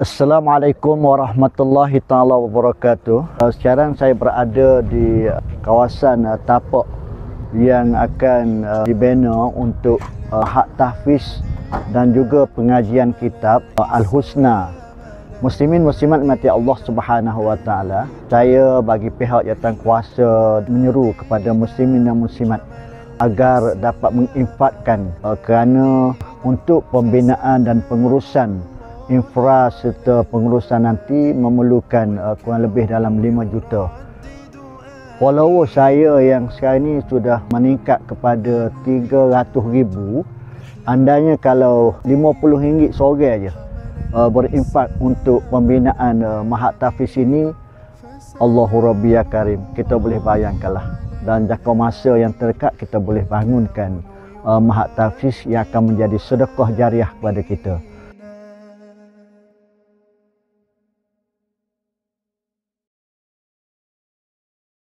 Assalamualaikum warahmatullahi taala wabarakatuh. Sekarang saya berada di kawasan tapak yang akan dibina untuk hak tahfiz dan juga pengajian kitab Al-Husna. Muslimin muslimat mati Allah Subhanahu wa taala. Saya bagi pihak jawatan kuasa menyeru kepada muslimin dan muslimat agar dapat menginfakkan kerana untuk pembinaan dan pengurusan infra serta pengurusan nanti memerlukan kurang lebih dalam 5 juta. Follower saya yang sekarang ni sudah meningkat kepada 300,000. Andainya kalau RM50 sore aja berinfak untuk pembinaan Mahat Tahfiz ini, Allahu Rabbi ya Karim, kita boleh bayangkanlah. Dan jangka masa yang terdekat kita boleh bangunkan Mahat Tahfiz yang akan menjadi sedekah jariah kepada kita.